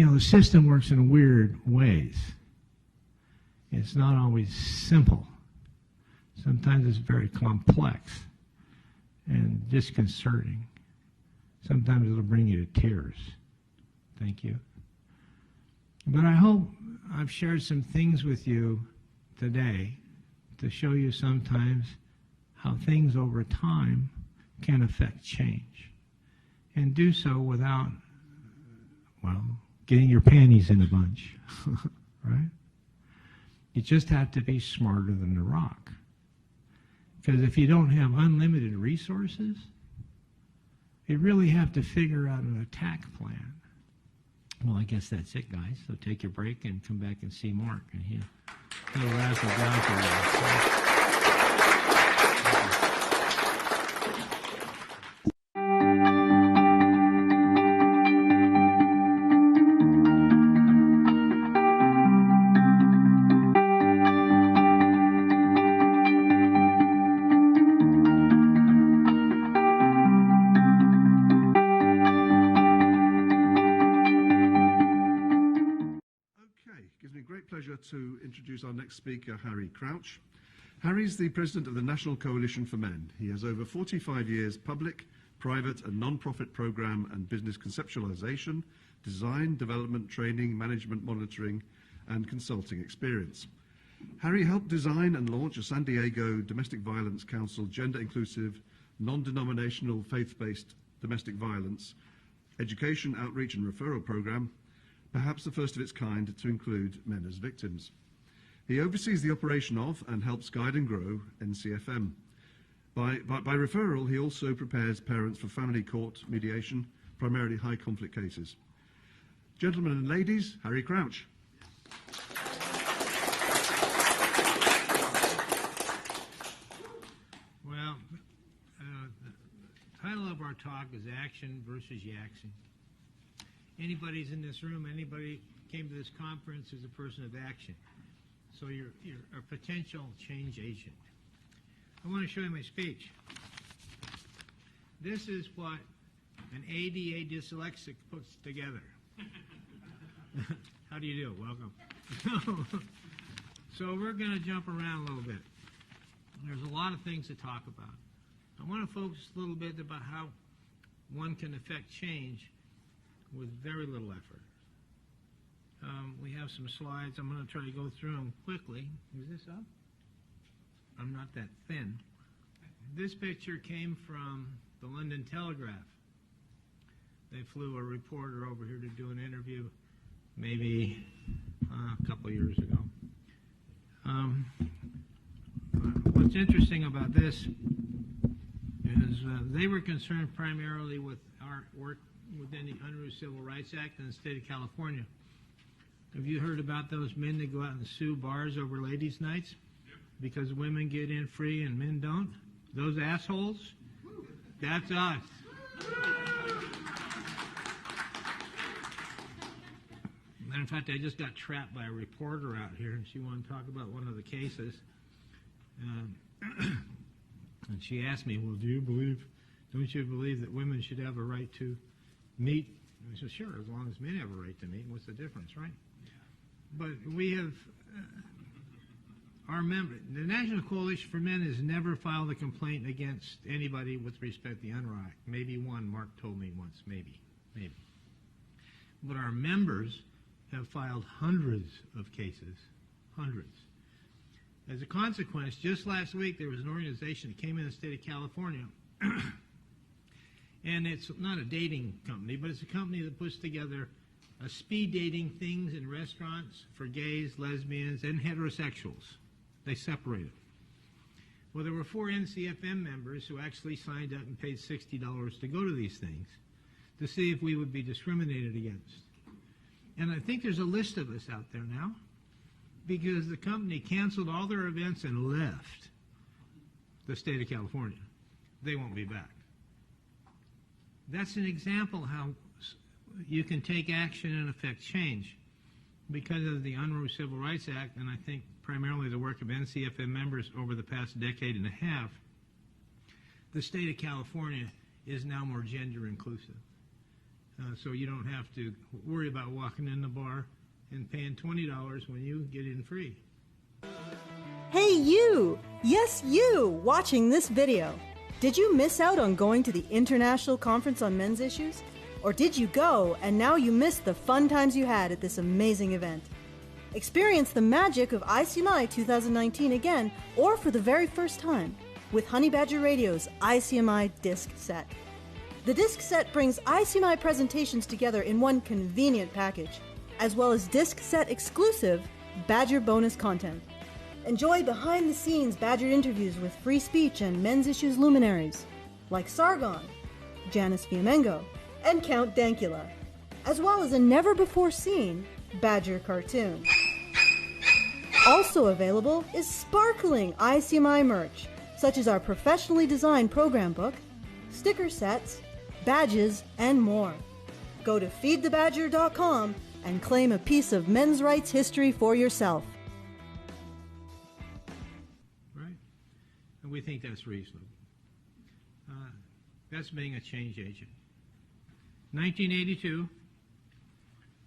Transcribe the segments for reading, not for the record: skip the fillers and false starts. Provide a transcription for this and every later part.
the system works in weird ways. It's not always simple. Sometimes it's very complex and disconcerting. Sometimes it'll bring you to tears. Thank you. But I hope I've shared some things with you today to show you sometimes how things over time can affect change, and do so without, well, getting your panties in a bunch, right? You just have to be smarter than the rock. Because if you don't have unlimited resources, you really have to figure out an attack plan. Well, I guess that's it, guys. So take your break and come back and see Mark. And he'll razzle down for you. To introduce our next speaker, Harry Crouch. Harry's the president of the National Coalition for Men. He has over 45 years public, private and non-profit program and business conceptualization, design, development, training, management, monitoring and consulting experience. Harry helped design and launch a San Diego Domestic Violence Council gender-inclusive, non-denominational, faith-based domestic violence education, outreach and referral program, perhaps the first of its kind to include men as victims. He oversees the operation of and helps guide and grow NCFM. By referral, he also prepares parents for family court mediation, primarily high conflict cases. Gentlemen and ladies, Harry Crouch. Well, the title of our talk is Action versus Yacktion. Anybody's in this room, anybody came to this conference is a person of action. So you're a potential change agent. I want to show you my speech. This is what an ADA dyslexic puts together. How do you do? Welcome. So we're going to jump around a little bit. There's a lot of things to talk about. I want to focus a little bit about how one can affect change with very little effort. We have some slides. I'm going to try to go through them quickly. Is this up? I'm not that thin. This picture came from the London Telegraph. They flew a reporter over here to do an interview maybe a couple years ago. What's interesting about this is they were concerned primarily with our work within the Unruh Civil Rights Act in the state of California. Have you heard about those men that go out and sue bars over ladies' nights because women get in free and men don't? Those assholes? That's us. Matter of fact, I just got trapped by a reporter out here, and she wanted to talk about one of the cases. And she asked me, well, don't you believe that women should have a right to meet? I said, sure, as long as men have a right to meet. What's the difference, right? Yeah. But we have, our member, the National Coalition for Men has never filed a complaint against anybody with respect to the Unruh Act. Maybe one, Mark told me once, maybe. But our members have filed hundreds of cases, hundreds. As a consequence, just last week there was an organization that came in the state of California, and it's not a dating company, but it's a company that puts together speed dating things in restaurants for gays, lesbians, and heterosexuals. They separate them. Well, there were 4 NCFM members who actually signed up and paid $60 to go to these things to see if we would be discriminated against. And I think there's a list of us out there now, because the company canceled all their events and left the state of California. They won't be back. That's an example how you can take action and affect change. Because of the Unruh Civil Rights Act, and I think primarily the work of NCFM members over the past decade and a half, the state of California is now more gender inclusive. so you don't have to worry about walking in the bar and paying $20 when you get in free. Hey you! Yes, you! Watching this video. Did you miss out on going to the International Conference on Men's Issues? Or did you go and now you missed the fun times you had at this amazing event? Experience the magic of ICMI 2019 again, or for the very first time, with Honey Badger Radio's ICMI disc set. The disc set brings ICMI presentations together in one convenient package, as well as disc set exclusive Badger bonus content. Enjoy behind-the-scenes Badger interviews with free speech and men's issues luminaries, like Sargon, Janice Fiamengo, and Count Dankula, as well as a never-before-seen Badger cartoon. Also available is sparkling ICMI merch, such as our professionally designed program book, sticker sets, badges, and more. Go to feedthebadger.com and claim a piece of men's rights history for yourself. Right? And we think that's reasonable. That's being a change agent. 1982,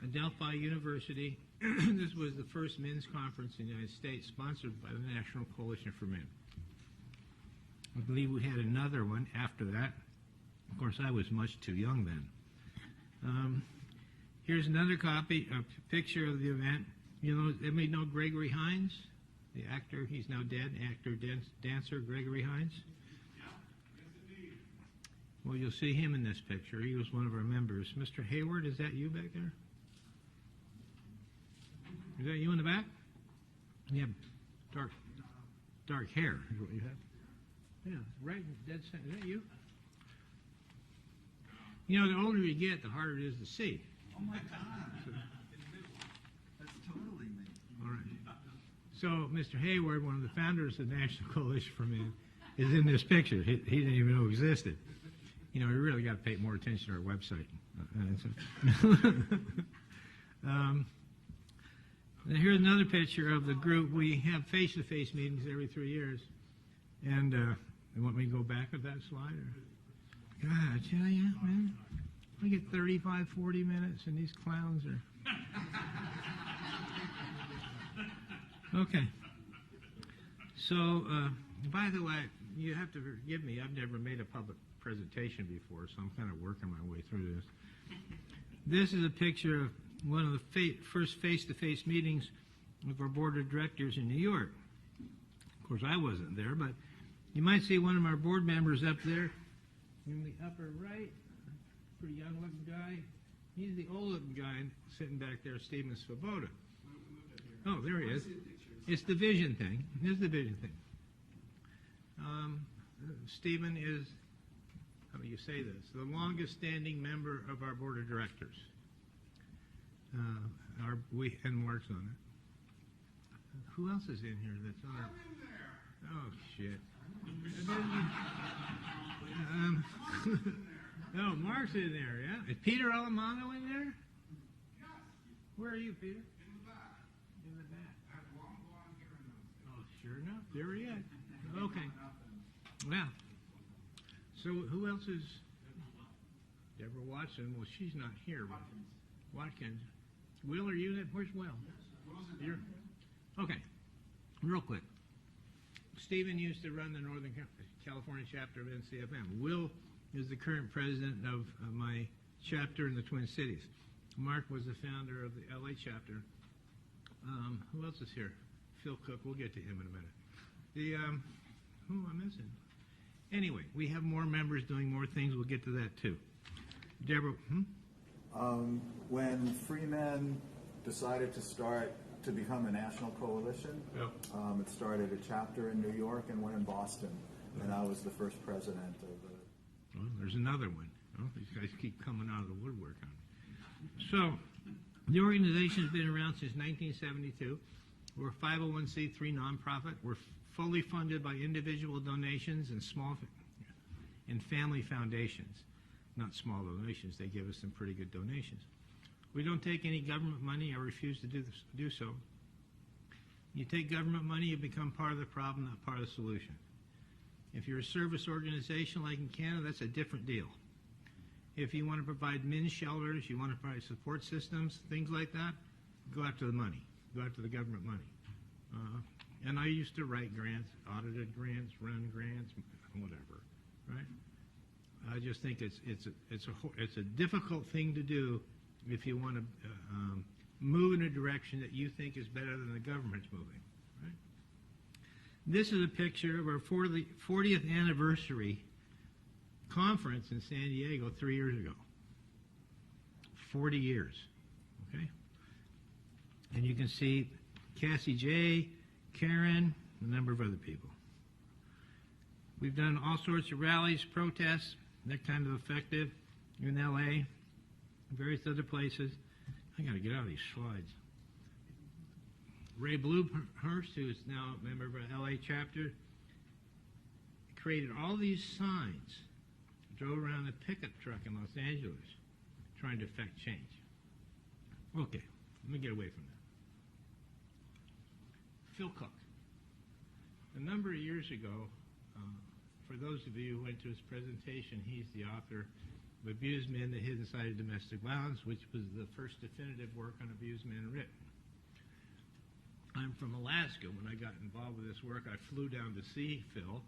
Adelphi University, this was the first men's conference in the United States sponsored by the National Coalition for Men. I believe we had another one after that. Of course, I was much too young then. Here's another copy, a picture of the event. You know, everybody know Gregory Hines, the actor. He's now dead, actor, dancer Gregory Hines. Well, you'll see him in this picture. He was one of our members. Mr. Hayward, is that you back there? Is that you in the back? You have dark hair is what you have. Yeah, right, dead center. Is that you? You know, the older you get, the harder it is to see. Oh my God. So, That's totally me. all right. So, Mr. Hayward, one of the founders of the National Coalition for Men, is in this picture. He didn't even know existed. You know, we really got to pay more attention to our website. Now here's another picture of the group. We have face-to-face meetings every 3 years. And you want me to go back with that slide? Or? God, I tell you, man, I get 35, 40 minutes, and these clowns are... Okay. So, by the way, you have to forgive me. I've never made a public presentation before, so I'm kind of working my way through this. This is a picture of one of the first face-to-face meetings of our board of directors in New York. Of course, I wasn't there, but you might see one of our board members up there in the upper right, pretty young-looking guy. He's the old-looking guy sitting back there, Stephen Svoboda. Oh, there he is. It's the vision thing. Here's the vision thing. Stephen is, how do you say this, the longest-standing member of our board of directors. And Mark's on it. Who else is in here that's on our... Oh, shit. No, Mark's in there, yeah? Is Peter Alamano in there? Yes. Where are you, Peter? In the back. In the back. I have long blonde hair in those days. Oh, sure enough. There he is. Okay. Well, so who else is... Deborah Watson. Well, she's not here. Watkins. Will, are you in it? Where's Will? You're... Okay. Real quick. Stephen used to run the Northern California chapter of NCFM. Will is the current president of my chapter in the Twin Cities. Mark was the founder of the LA chapter. Who else is here? Phil Cook. We'll get to him in a minute. Who am I missing? Anyway, we have more members doing more things. We'll get to that too. Deborah, When Free Men decided to become a national coalition, it started a chapter in New York and one in Boston, and I was the first president of the... Well, there's another one. Oh, these guys keep coming out of the woodwork on me. So, the organization has been around since 1972. We're a 501c3 nonprofit. We're fully funded by individual donations and small and family foundations. Not small donations. They give us some pretty good donations. We don't take any government money. I refuse to do so. You take government money, you become part of the problem, not part of the solution. If you're a service organization like in Canada, that's a different deal. If you want to provide men's shelters, you want to provide support systems, things like that, go after the money. Go after the government money. And I used to write grants, audited grants, run grants, whatever, right? I just think it's a difficult thing to do if you want to move in a direction that you think is better than the government's moving, right? This is a picture of our 40th anniversary conference in San Diego 3 years ago. 40 years, okay? And you can see Cassie J., Karen, a number of other people. We've done all sorts of rallies, protests, that kind of effective in L.A., various other places. I got to get out of these slides. Ray Bluehurst, who is now a member of our L.A. chapter, created all these signs, drove around a pickup truck in Los Angeles trying to affect change. Okay, let me get away from that. Phil Cook. A number of years ago, for those of you who went to his presentation, he's the author of Abused Men, The Hidden Side of Domestic Violence, which was the first definitive work on abused men written. I'm from Alaska. When I got involved with this work, I flew down to see Phil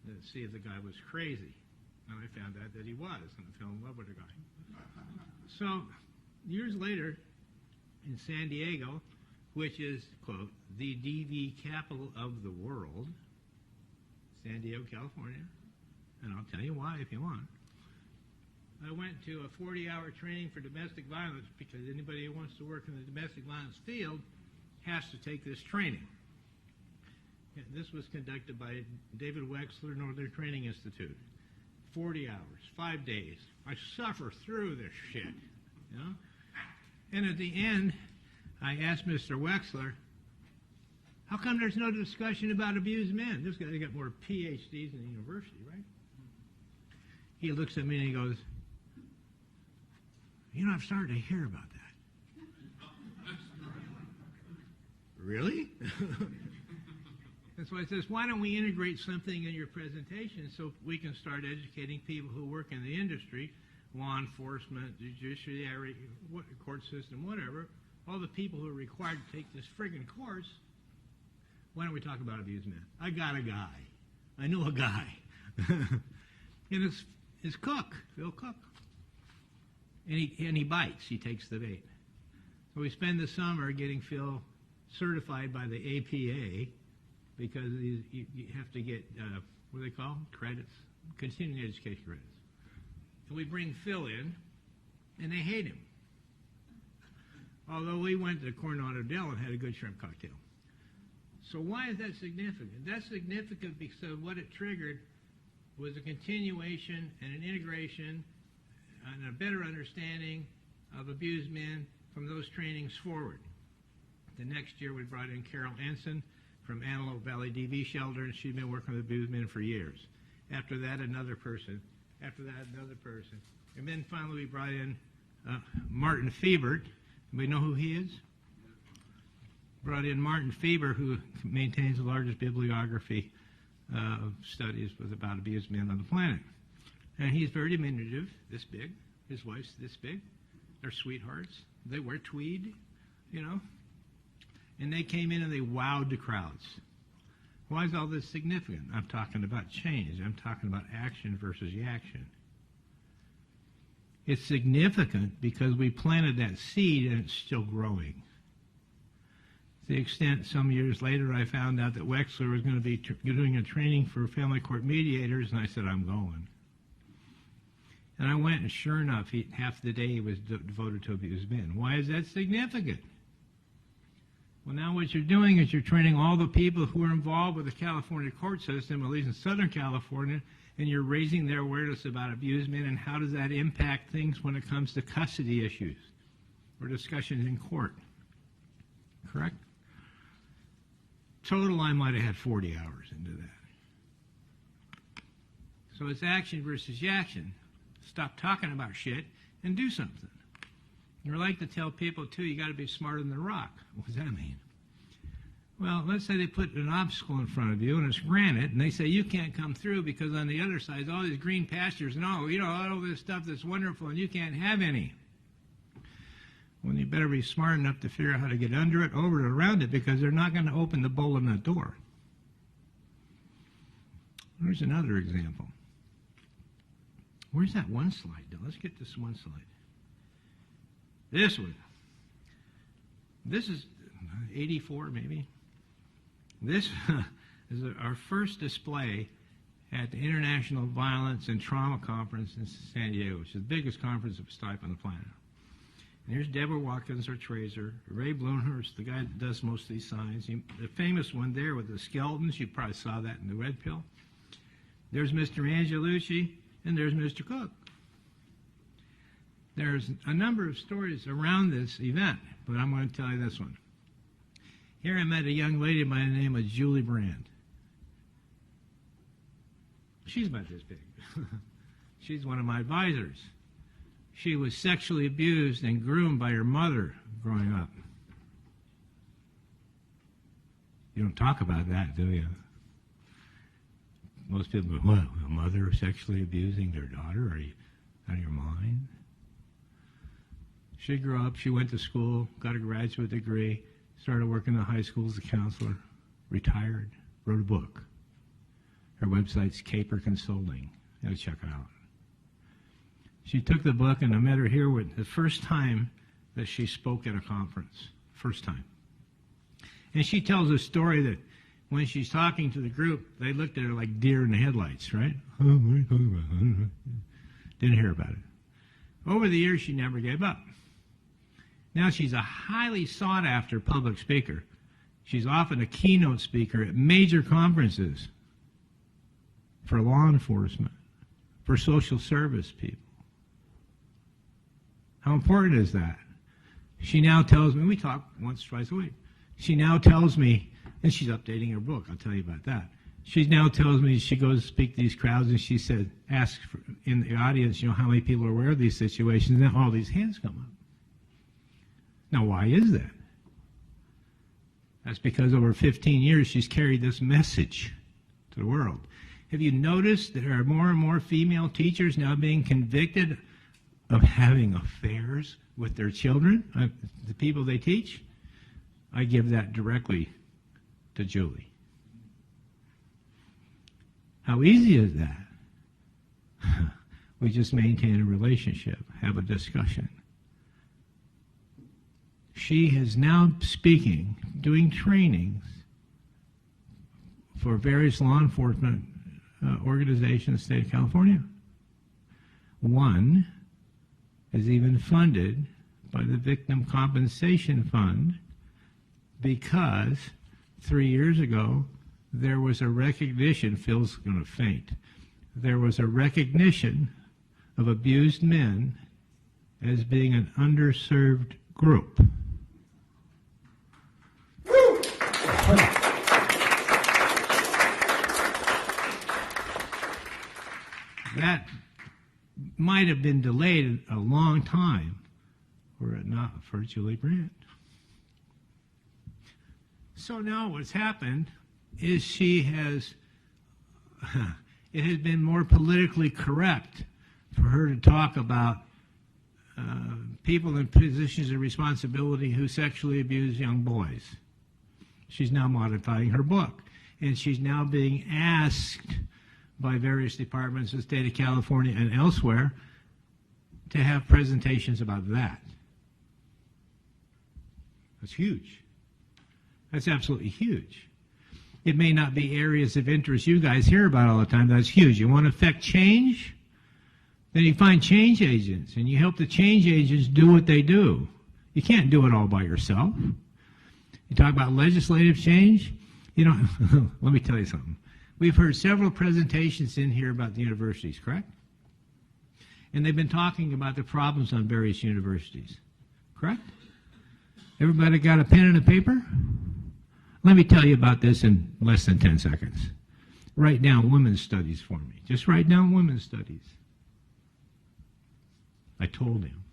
to see if the guy was crazy. And I found out that he was, and I fell in love with the guy. So, years later, in San Diego, which is, quote, the DV capital of the world, San Diego, California, and I'll tell you why if you want. I went to a 40-hour training for domestic violence because anybody who wants to work in the domestic violence field has to take this training. And this was conducted by David Wexler, Northern Training Institute. 40 hours, 5 days. I suffer through this shit, you know? And at the end, I asked Mr. Wexler, how come there's no discussion about abused men? This guy's got more PhDs than the university, right? He looks at me and he goes, you know, I've started to hear about that. Really? And so I says, why don't we integrate something in your presentation so we can start educating people who work in the industry, law enforcement, judiciary, court system, whatever, all the people who are required to take this friggin' course. Why don't we talk about abused men? I got a guy. I know a guy. And it's Cook, Phil Cook. And he bites. He takes the bait. So we spend the summer getting Phil certified by the APA because you have to get, what do they call them? Credits. Continuing education credits. And we bring Phil in, and they hate him. Although we went to Coronado Del and had a good shrimp cocktail. So why is that significant? That's significant because what it triggered was a continuation and an integration and a better understanding of abused men from those trainings forward. The next year we brought in Carol Ensign from Antelope Valley DV Shelter, and she'd been working with abused men for years. After that, another person. After that, another person. And then finally we brought in Martin Fiebert. Anybody know who he is? Brought in Martin Fieber, who maintains the largest bibliography of studies about abused men on the planet. And he's very diminutive, this big. His wife's this big. They're sweethearts. They wear tweed, you know. And they came in and they wowed the crowds. Why is all this significant? I'm talking about change. I'm talking about action versus yacktion. It's significant because we planted that seed and it's still growing. To the extent some years later I found out that Wexler was going to be doing a training for family court mediators, and I said, I'm going. And I went, and sure enough, half the day he was devoted to abused men. Why is that significant? Well, now what you're doing is you're training all the people who are involved with the California court system, at least in Southern California, and you're raising their awareness about abused men and how does that impact things when it comes to custody issues or discussions in court. Correct? Total, I might have had 40 hours into that. So it's action versus yacktion. Stop talking about shit and do something. You like to tell people, too, you got to be smarter than the rock. What does that mean? Well, let's say they put an obstacle in front of you, and it's granite, and they say you can't come through because on the other side is all these green pastures and all this stuff that's wonderful, and you can't have any. Well, you better be smart enough to figure out how to get under it, over it, around it, because they're not going to open the bowl in the door. There's another example. Where's that one slide, though? Let's get this one slide. This one. This is 84, maybe. This is our first display at the International Violence and Trauma Conference in San Diego, which is the biggest conference of its type on the planet. And here's Deborah Watkins, our tracer, Ray Bloomhurst, the guy that does most of these signs. The famous one there with the skeletons, you probably saw that in the red pill. There's Mr. Angelucci, and there's Mr. Cook. There's a number of stories around this event, but I'm going to tell you this one. Here I met a young lady by the name of Julie Brand. She's about this big. She's one of my advisors. She was sexually abused and groomed by her mother growing up. You don't talk about that, do you? Most people go, what, a mother sexually abusing their daughter? Are you out of your mind? She grew up, she went to school, got a graduate degree, started working in the high school as a counselor, retired, wrote a book. Her website's Caper Consulting. You gotta check it out. She took the book, and I met her here with the first time that she spoke at a conference. First time. And she tells a story that when she's talking to the group, they looked at her like deer in the headlights, right? Didn't hear about it. Over the years, she never gave up. Now she's a highly sought-after public speaker. She's often a keynote speaker at major conferences for law enforcement, for social service people. How important is that? She now tells me, we talk once, twice a week. She now tells me, and she's updating her book, I'll tell you about that. She now tells me she goes to speak to these crowds, and she said, ask in the audience, how many people are aware of these situations, and then all these hands come up. Now, why is that? That's because over 15 years she's carried this message to the world. Have you noticed there are more and more female teachers now being convicted of having affairs with their children, the people they teach? I give that directly to Julie. How easy is that? We just maintain a relationship, have a discussion. She is now speaking, doing trainings for various law enforcement organizations in the state of California. One is even funded by the Victim Compensation Fund because 3 years ago there was a recognition, Phil's going to faint, there was a recognition of abused men as being an underserved group. That might have been delayed a long time were it not for Julie Brandt. So now what's happened is it has been more politically correct for her to talk about people in positions of responsibility who sexually abuse young boys. She's now modifying her book, and she's now being asked by various departments of the state of California and elsewhere to have presentations about that. That's huge. That's absolutely huge. It may not be areas of interest you guys hear about all the time. That's huge. You want to affect change? Then you find change agents, and you help the change agents do what they do. You can't do it all by yourself. You talk about legislative change, let me tell you something. We've heard several presentations in here about the universities, correct? And they've been talking about the problems on various universities, correct? Everybody got a pen and a paper? Let me tell you about this in less than 10 seconds. Write down women's studies for me. Just write down women's studies. I told him.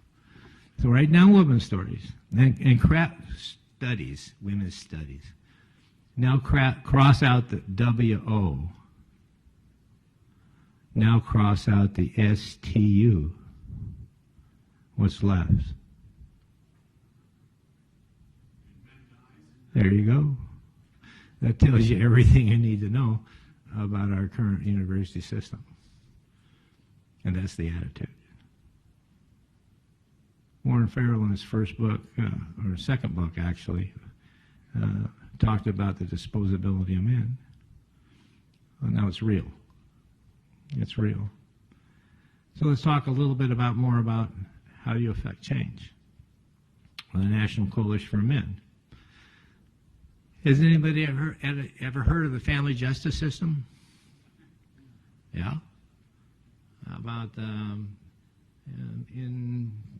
So write down women's stories and craft studies, women's studies. Now cross out the W-O. Now cross out the S-T-U. What's left? There you go. That tells you everything you need to know about our current university system. And that's the attitude. Warren Farrell in his first book, or second book actually, talked about the disposability of men. Well, now it's real. It's real. So let's talk a little bit more about how you affect change. Well, the National Coalition for Men. Has anybody ever heard of the family justice system? Yeah? About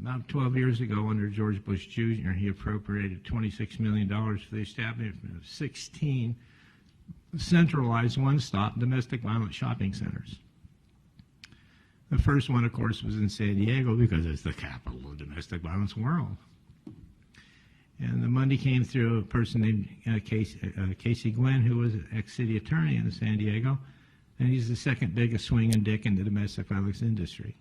about 12 years ago, under George Bush Jr., he appropriated $26 million for the establishment of 16 centralized one-stop domestic violence shopping centers. The first one, of course, was in San Diego because it's the capital of the domestic violence world. And the money came through a person named Casey Gwynn, who was an ex-city attorney in San Diego, and he's the second biggest swinging dick in the domestic violence industry.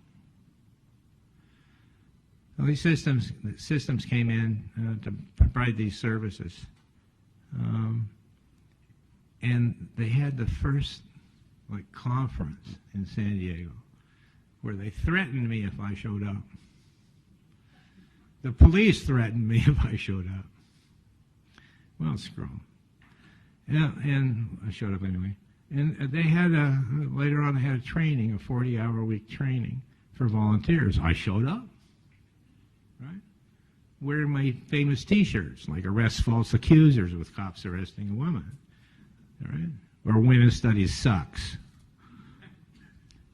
Well, these systems came in to provide these services. And they had the first conference in San Diego where they threatened me if I showed up. The police threatened me if I showed up. Well, screw them. Yeah, and I showed up anyway. And they had later on they had a training, a 40-hour-a-week training for volunteers. I showed up, right? Wearing my famous T-shirts, like arrest false accusers with cops arresting a woman, all right? Or women's studies sucks.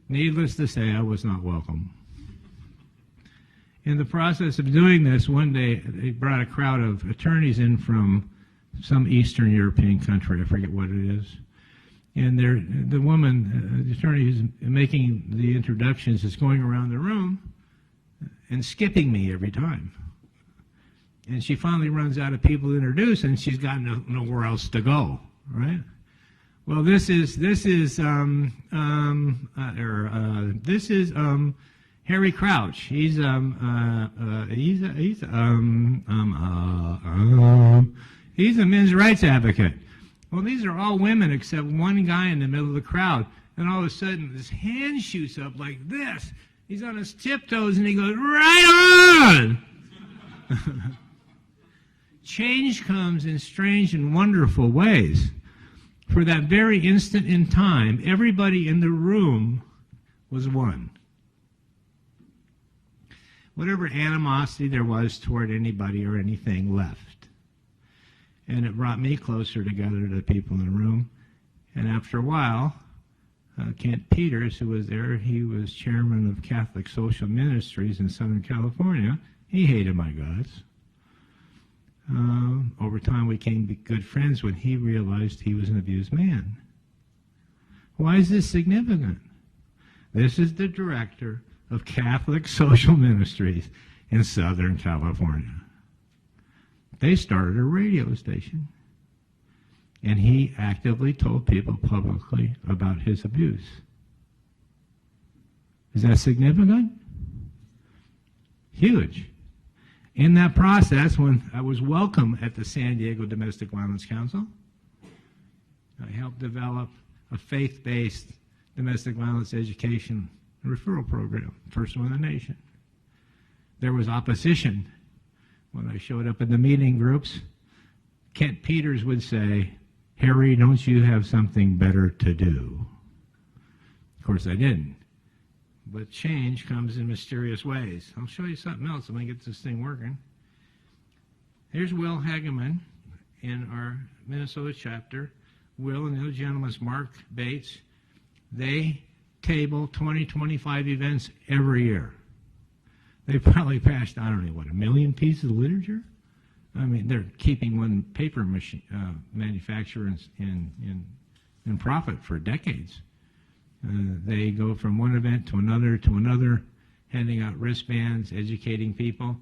Needless to say, I was not welcome. In the process of doing this, one day they brought a crowd of attorneys in from some Eastern European country, I forget what it is. And the woman, the attorney who's making the introductions, is going around the room and skipping me every time. And she finally runs out of people to introduce, and she's got nowhere else to go, right? Well, this is Harry Crouch. He's a men's rights advocate. Well, these are all women except one guy in the middle of the crowd. And all of a sudden, his hand shoots up like this. He's on his tiptoes, and he goes, right on! Change comes in strange and wonderful ways. For that very instant in time, everybody in the room was one. Whatever animosity there was toward anybody or anything left. And it brought me closer together to the people in the room. And after a while, Kent Peters, who was there, he was chairman of Catholic Social Ministries in Southern California. He hated my guts. Over time, we became good friends when he realized he was an abused man. Why is this significant? This is the director of Catholic Social Ministries in Southern California. They started a radio station, and he actively told people publicly about his abuse. Is that significant? Huge. In that process, when I was welcome at the San Diego Domestic Violence Council, I helped develop a faith-based domestic violence education and referral program, first one in the nation. There was opposition. When I showed up in the meeting groups, Kent Peters would say, Harry, don't you have something better to do? Of course I didn't. But change comes in mysterious ways. I'll show you something else. I'm going to get this thing working. Here's Will Hageman in our Minnesota chapter. Will and the other gentleman's Mark Bates. They table 20, 25 events every year. They probably passed, I don't know, what, 1 million pieces of literature? I mean, they're keeping one paper machine, manufacturer in profit for decades. They go from one event to another, handing out wristbands, educating people.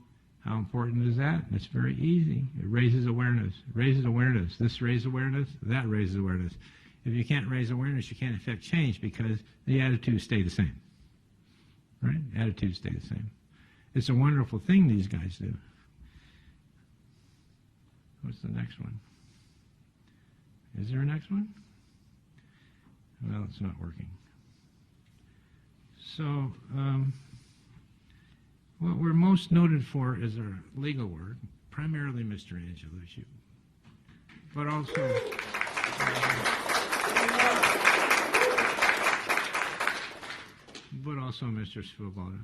How important is that? It's very easy. It raises awareness. It raises awareness. This raises awareness. That raises awareness. If you can't raise awareness, you can't affect change because the attitudes stay the same. Right? Attitudes stay the same. It's a wonderful thing these guys do. What's the next one? Is there a next one? Well, it's not working. So, what we're most noted for is our legal work, primarily Mr. Angelucci, but also Mr. Svoboda.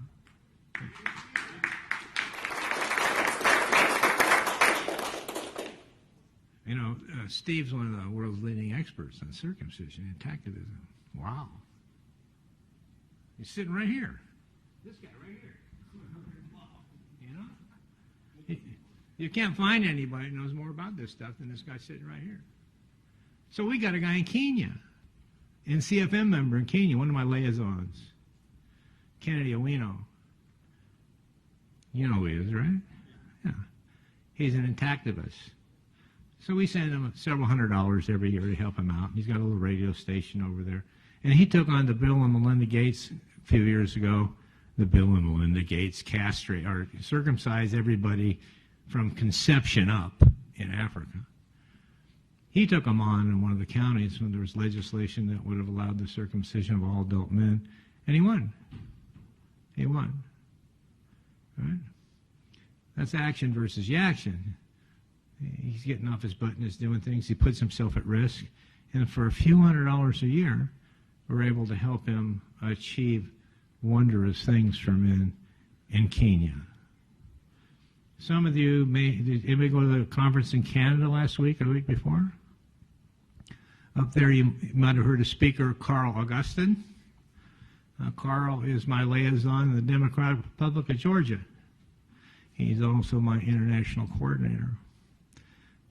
You know, Steve's one of the world's leading experts on circumcision and tactivism. Wow. He's sitting right here. This guy right here. You know? You can't find anybody who knows more about this stuff than this guy sitting right here. So we got a guy in Kenya, NCFM member in Kenya, one of my liaisons, Kennedy Owino. You know who he is, right? Yeah. He's an activist. So we send him several $100s every year to help him out. He's got a little radio station over there. And he took on the Bill and Melinda Gates a few years ago, the Bill and Melinda Gates castrate or circumcise everybody from conception up in Africa. He took them on in one of the counties when there was legislation that would have allowed the circumcision of all adult men, and he won. He won. Right? That's action versus Yacktion. He's getting off his butt and is doing things. He puts himself at risk. And for a few $100s a year, we're able to help him achieve wondrous things for men in Kenya. Some of you did anybody go to the conference in Canada last week or the week before? Up there you might have heard a speaker, Carl Augustin. Carl is my liaison in the Democratic Republic of Georgia. He's also my international coordinator.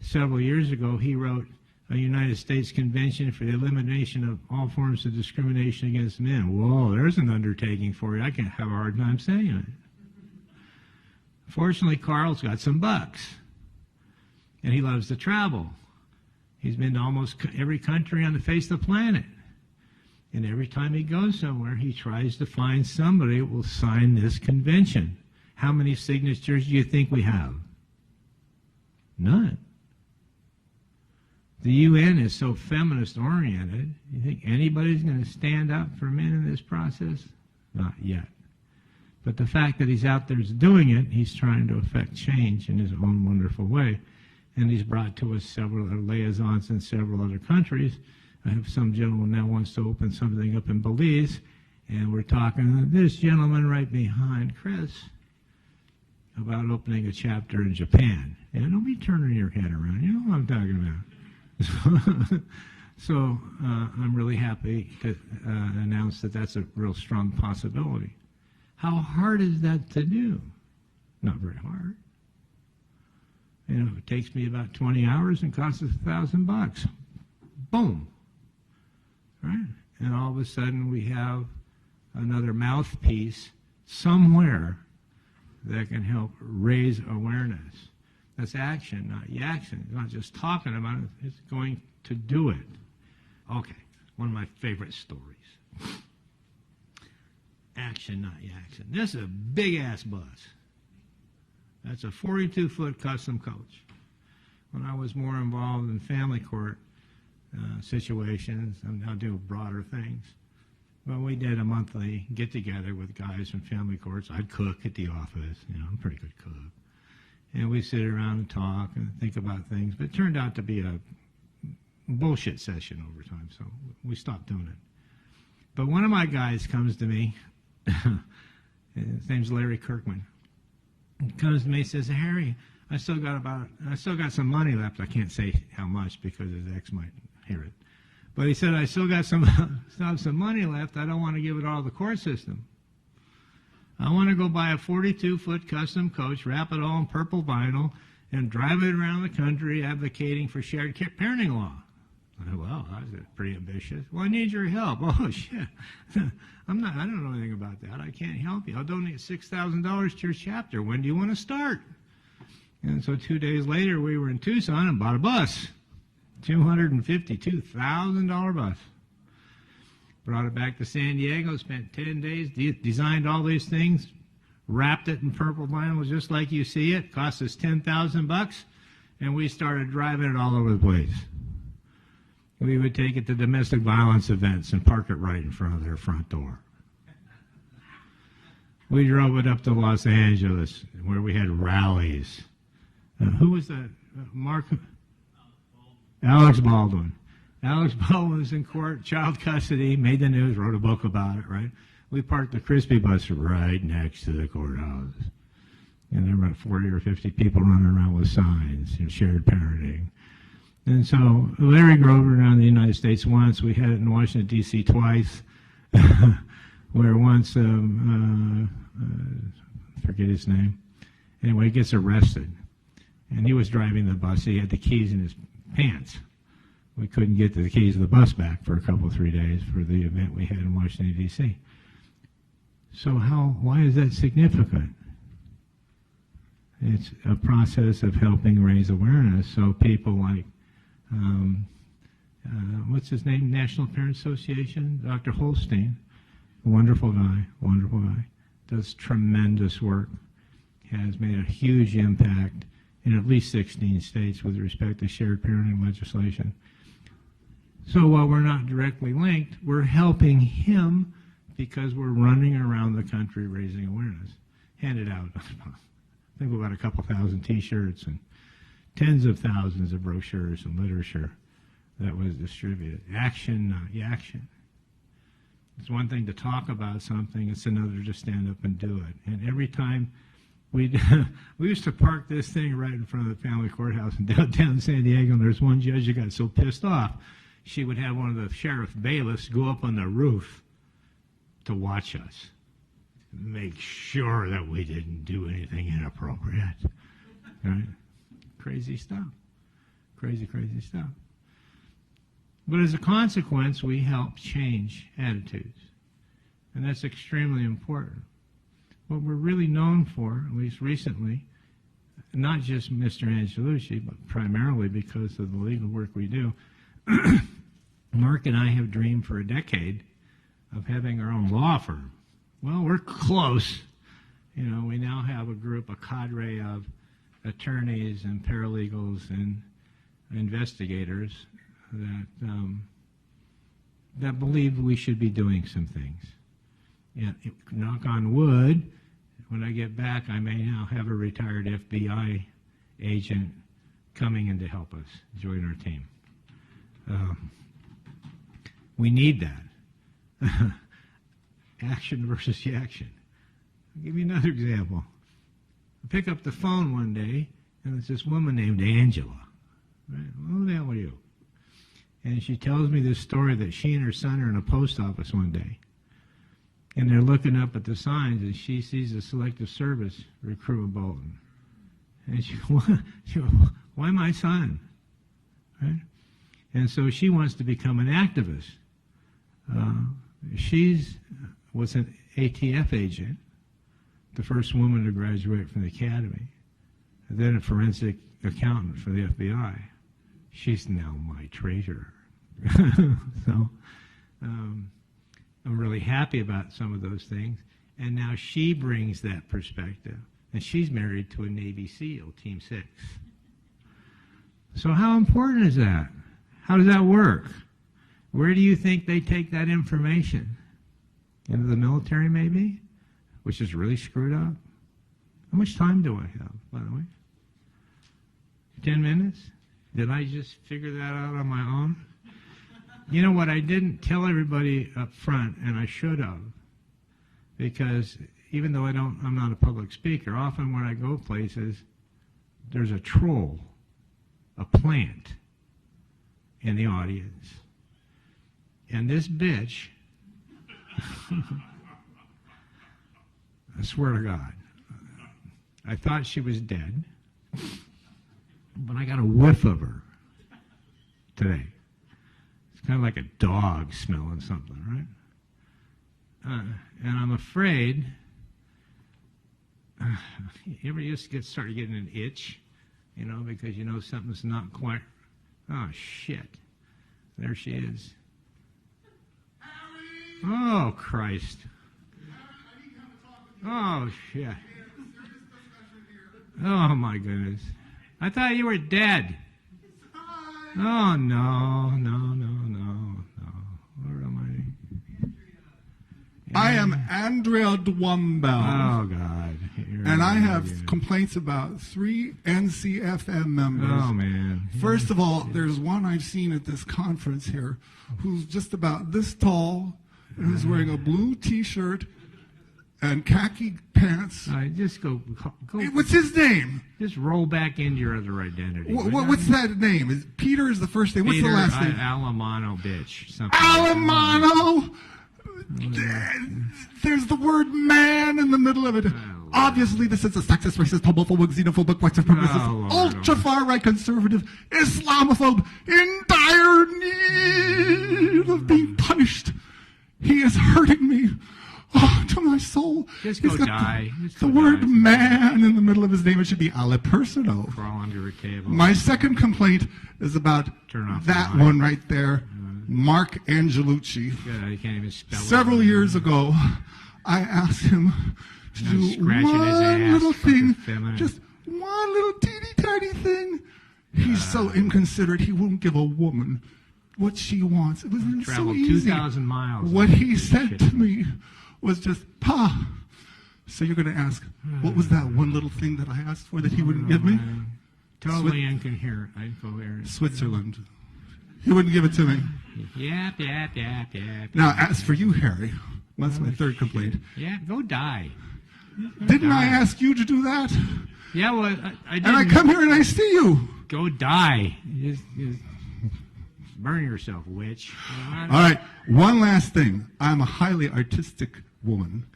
Several years ago, he wrote a United States Convention for the Elimination of All Forms of Discrimination Against Men. Whoa, there's an undertaking for you. I can't have a hard time saying it. Fortunately, Carl's got some bucks, and he loves to travel. He's been to almost every country on the face of the planet. And every time he goes somewhere, he tries to find somebody that will sign this convention. How many signatures do you think we have? None. The UN is so feminist-oriented, you think anybody's going to stand up for men in this process? Not yet. But the fact that he's out there doing it, he's trying to affect change in his own wonderful way. And he's brought to us several liaisons in several other countries. I have some gentleman now wants to open something up in Belize, and we're talking to this gentleman right behind Chris about opening a chapter in Japan. And don't be turning your head around. You know what I'm talking about. So I'm really happy to announce that that's a real strong possibility. How hard is that to do? Not very hard. You know, it takes me about 20 hours and costs us $1,000. Boom. Right? And all of a sudden we have another mouthpiece somewhere that can help raise awareness. That's action, not Yacktion. It's not just talking about it, it's going to do it. Okay, one of my favorite stories. Action, not Yacktion. This is a big-ass bus. That's a 42-foot custom coach. When I was more involved in family court situations, I'm now doing broader things. Well, we did a monthly get-together with guys from family courts. I'd cook at the office. You know, I'm a pretty good cook. And we sit around and talk and think about things. But it turned out to be a bullshit session over time, so we stopped doing it. But one of my guys comes to me. His name's Larry Kirkman. He comes to me and says, Harry, I still got some money left. I can't say how much because his ex might hear it. But he said, I still have some money left. I don't want to give it all to the court system. I want to go buy a 42-foot custom coach, wrap it all in purple vinyl, and drive it around the country advocating for shared parenting law. I said, well, I was pretty ambitious. Well, I need your help. Oh, shit. I don't know anything about that. I can't help you. I'll donate $6,000 to your chapter. When do you want to start? And so 2 days later, we were in Tucson and bought a bus. $252,000 bus. Brought it back to San Diego, spent 10 days, designed all these things, wrapped it in purple vinyl just like you see it. Cost us $10,000, and we started driving it all over the place. We would take it to domestic violence events and park it right in front of their front door. We drove it up to Los Angeles, where we had rallies. Who was that? Mark? Alex Baldwin. Alex Baldwin was in court, child custody, made the news, wrote a book about it, right? We parked the Crispy bus right next to the courthouse. And there were about 40 or 50 people running around with signs, shared parenting. And so Larry Grover around the United States once, we had it in Washington, D.C. twice, where once, forget his name, anyway, he gets arrested. And he was driving the bus. He had the keys in his pants. We couldn't get the keys of the bus back for a couple, 3 days for the event we had in Washington, D.C. So why is that significant? It's a process of helping raise awareness so people like, what's his name, National Parent Association, Dr. Holstein, wonderful guy, does tremendous work, has made a huge impact in at least 16 states with respect to shared parenting legislation. So while we're not directly linked, we're helping him because we're running around the country raising awareness. Handed out, I think we got a couple thousand T-shirts and tens of thousands of brochures and literature that was distributed. Action, not Yacktion. It's one thing to talk about something, it's another to stand up and do it. And every time we used to park this thing right in front of the family courthouse in downtown San Diego, and there's one judge who got so pissed off, she would have one of the sheriff bailiffs go up on the roof to watch us, make sure that we didn't do anything inappropriate. Right? Crazy stuff. Crazy stuff. But as a consequence, we help change attitudes. And that's extremely important. What we're really known for, at least recently, not just Mr. Angelucci, but primarily because of the legal work we do, Mark and I have dreamed for a decade of having our own law firm. Well, we're close. We now have a group, a cadre of attorneys and paralegals and investigators that believe we should be doing some things. And knock on wood, when I get back, I may now have a retired FBI agent coming in to help us join our team. We need that. Action versus Yacktion. I'll give you another example. I pick up the phone one day, and it's this woman named Angela. Right? Who the hell are you? And she tells me this story that she and her son are in a post office one day. And they're looking up at the signs, and she sees a Selective Service recruitment bulletin. And she goes, why my son? Right? And so she wants to become an activist. She was an ATF agent, the first woman to graduate from the academy, and then a forensic accountant for the FBI. She's now my treasurer. So I'm really happy about some of those things. And now she brings that perspective. And she's married to a Navy SEAL, Team 6. So how important is that? How does that work? Where do you think they take that information? Into the military, maybe? Which is really screwed up. How much time do I have, by the way? 10 minutes? Did I just figure that out on my own? You know what? I didn't tell everybody up front, and I should have, because even though I'm not a public speaker, often when I go places, there's a troll, a plant in the audience. And this bitch, I swear to God, I thought she was dead, but I got a whiff of her today. kind of like a dog smelling something, right? And I'm afraid, you ever just start getting an itch, because something's not quite, oh, shit. There she is. Oh, Christ. Oh, shit. Oh, my goodness. I thought you were dead. Oh, no. Where am I am Andrea Dwumbel. Oh, God. And I have complaints about 3 NCFM members. Oh, man. First of all, there's one I've seen at this conference here who's just about this tall and who's wearing a blue T-shirt and khaki pants. Just go. Hey, what's his name? Just roll back into your other identity. What's that name? Is Peter is the first name? What's Peter, the last name? Alamano, bitch. Alamano! There's the word man in the middle of it. Obviously, this is a sexist, racist, homophobic, xenophobic, white supremacist, ultra-far-right conservative, Islamophobe, in dire need of being punished. He is hurting me. Oh, to my soul. Just He's go got die. The word man in the middle of his name. It should be Alipersonal. Crawl under a table. My second complaint is about that one right there, Mark Angelucci. Yeah, you can't even spell it. Several years ago, I asked him to do one little thing, just one little teeny tiny thing. He's so inconsiderate, he won't give a woman what she wants. It was so easy. 2,000 miles. What he said to me was just, Pa. So you're going to ask, what was that one little thing that I asked for that he wouldn't give me? Totally incoherent. Incoherent. Switzerland. He wouldn't give it to me. Yap. Now, as for you, Harry, that's my third complaint. Yeah, go die. Didn't I ask you to do that? Yeah, well, I didn't. And I come here and I see you. Go die. Just burn yourself, witch. All right, one last thing. I'm a highly artistic woman,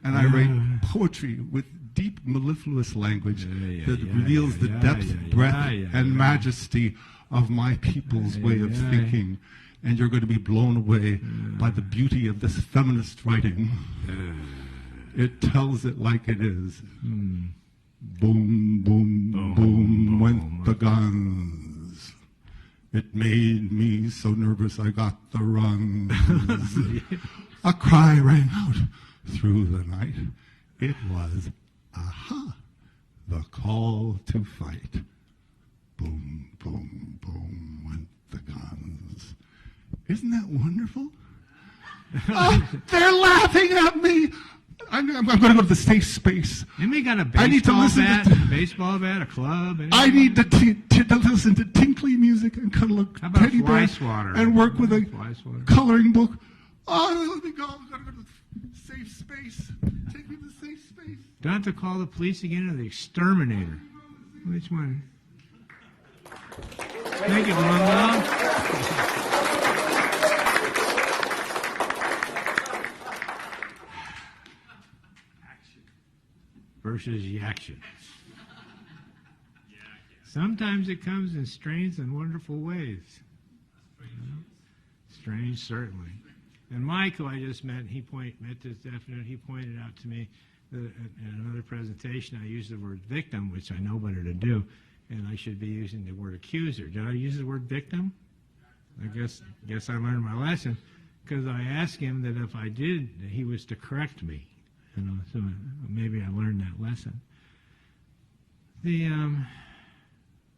and I write poetry with deep, mellifluous language that reveals the depth, breadth, and majesty of my people's way of thinking. And you're going to be blown away by the beauty of this feminist writing. It tells it like it is. Boom, boom, boom went the guns. It made me so nervous I got the runs. A cry rang out through the night. It was, aha, the call to fight. Boom, boom, boom went the guns. Isn't that wonderful? Oh, they're laughing at me. I'm going to go to the safe space. Anybody got a baseball bat, a club? Anything? I need to listen to tinkly music and cuddle a teddy bear and work with a coloring book. Oh, let me go. I've got to go to the safe space. Take me to the safe space. Do I have to call the police again or the exterminator? Which one? Thank you, Blumwell. Versus Yacktion. Sometimes it comes in strange and wonderful ways. Strange, certainly. And Mike, who I just met, met this definite. He pointed out to me that in another presentation I used the word victim, which I know better to do, and I should be using the word accuser. Did I use the word victim? I guess I learned my lesson, because I asked him that if I did, he was to correct me. So maybe I learned that lesson. The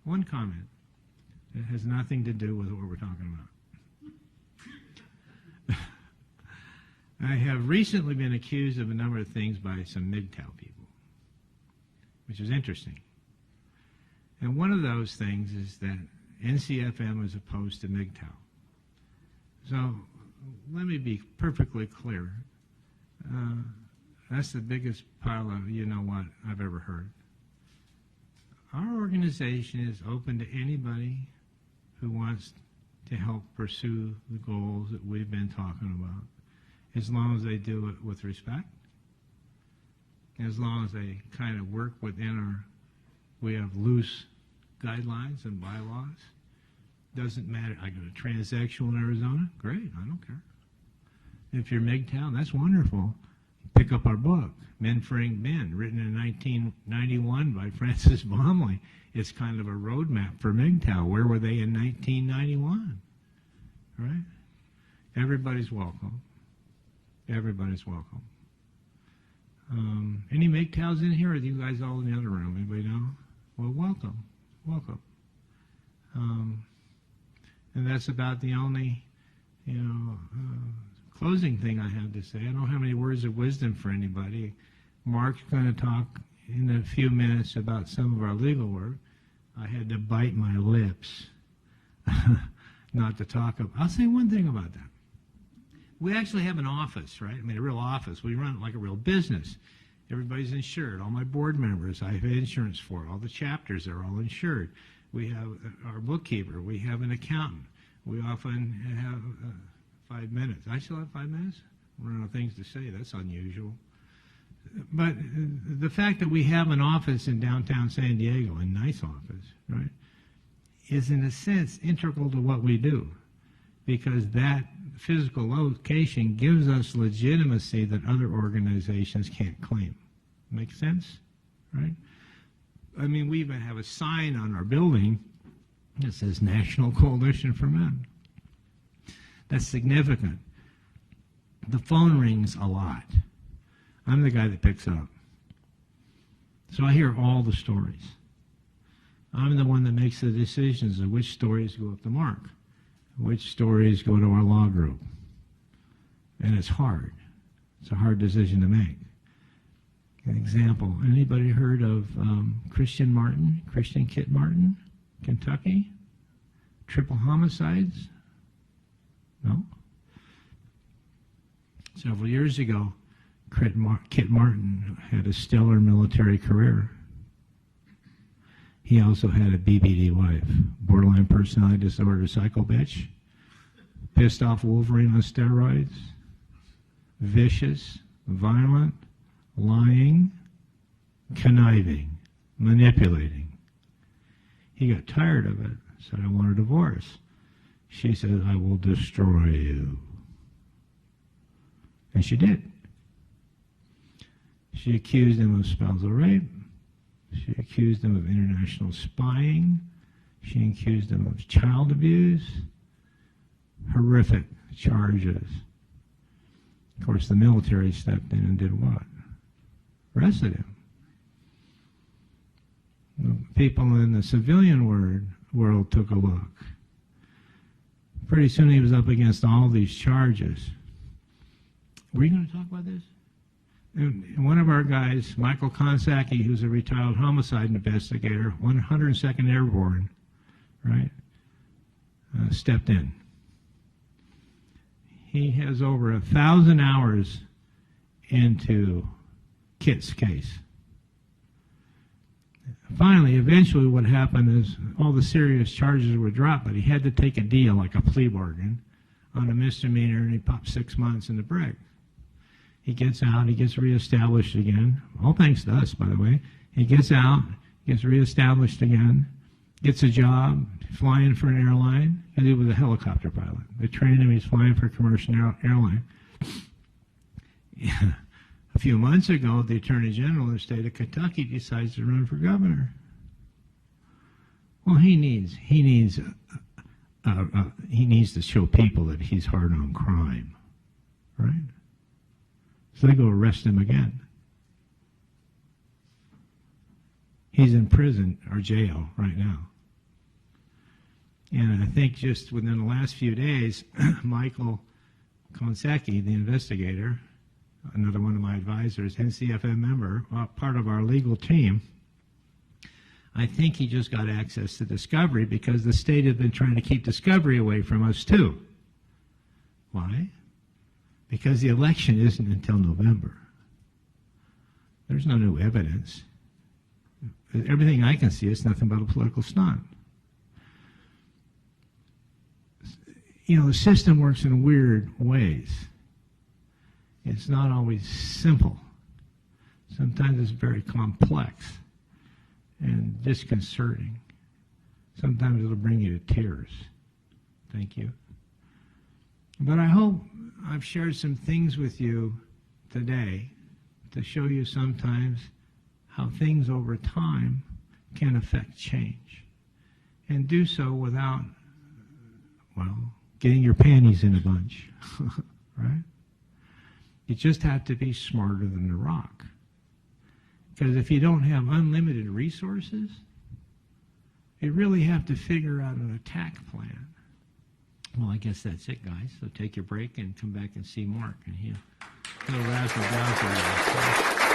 one comment that has nothing to do with what we're talking about. I have recently been accused of a number of things by some MGTOW people, which is interesting. And one of those things is that NCFM is opposed to MGTOW. So let me be perfectly clear. That's the biggest pile of you-know-what I've ever heard. Our organization is open to anybody who wants to help pursue the goals that we've been talking about, as long as they do it with respect, as long as they kind of work within we have loose guidelines and bylaws, Doesn't matter. I go to Transsexual in Arizona. Great. I don't care. If you're MGTOW, that's wonderful. Pick up our book, Men Freeing Men, written in 1991 by Francis Baumley. It's kind of a roadmap for MGTOW. Where were they in 1991? Right? Everybody's welcome. Everybody's welcome. Any MGTOWs in here, or are you guys all in the other room? Anybody know? Well, welcome. Welcome. And that's about the only, closing thing I have to say. I don't have any words of wisdom for anybody. Mark's going to talk in a few minutes about some of our legal work. I had to bite my lips not to talk about. I'll say one thing about that. We actually have an office, right? I mean, a real office. We run it like a real business. Everybody's insured. All my board members, I have insurance for. All the chapters are all insured. We have our bookkeeper. We have an accountant. We often have 5 minutes. I still have 5 minutes? I'm running out of things to say. That's unusual. But the fact that we have an office in downtown San Diego, a nice office, right, is in a sense integral to what we do, because that physical location gives us legitimacy that other organizations can't claim. Make sense? Right? I mean, we even have a sign on our building that says National Coalition for Men. That's significant. The phone rings a lot. I'm the guy that picks up. So I hear all the stories. I'm the one that makes the decisions of which stories go up the mark, which stories go to our law group. And it's hard. It's a hard decision to make. An example, anybody heard of Christian Kit Martin, Kentucky? Triple homicides? No? Several years ago, Kit Martin had a stellar military career. He also had a BPD wife, borderline personality disorder, psycho bitch, pissed off Wolverine on steroids, vicious, violent, lying, conniving, manipulating. He got tired of it, said, I want a divorce. She said, I will destroy you. And she did. She accused him of spousal rape. She accused him of international spying. She accused him of child abuse. Horrific charges. Of course, the military stepped in and did what? Arrested him. The people in the civilian world took a look. Pretty soon he was up against all these charges. Were you going to talk about this? And one of our guys, Michael Konsacki, who's a retired homicide investigator, 102nd Airborne, right, stepped in. He has over 1,000 hours into Kit's case. Finally, eventually what happened is all the serious charges were dropped, but he had to take a deal, like a plea bargain, on a misdemeanor, and he popped 6 months in the break. He gets out, he gets reestablished again, all thanks to us, by the way. He gets out, gets reestablished again, gets a job flying for an airline, because he was a helicopter pilot. They trained him, he's flying for a commercial airline. A few months ago, the Attorney General of the state of Kentucky decides to run for governor. Well, he needs to show people that he's hard on crime, right? So they go arrest him again. He's in prison or jail right now. And I think just within the last few days, Michael Konsacki, the investigator, another one of my advisors, NCFM member, part of our legal team, I think he just got access to discovery because the state had been trying to keep discovery away from us too. Why? Because the election isn't until November. There's no new evidence. Everything I can see is nothing but a political stunt. You know, the system works in weird ways. It's not always simple. Sometimes it's very complex and disconcerting. Sometimes it'll bring you to tears. Thank you. But I hope I've shared some things with you today to show you sometimes how things over time can affect change, and do so without, well, getting your panties in a bunch, right? You just have to be smarter than the rock. Because if you don't have unlimited resources, you really have to figure out an attack plan. Well, I guess that's it, guys. So take your break and come back and see Mark, and he'll razzle dazzle you.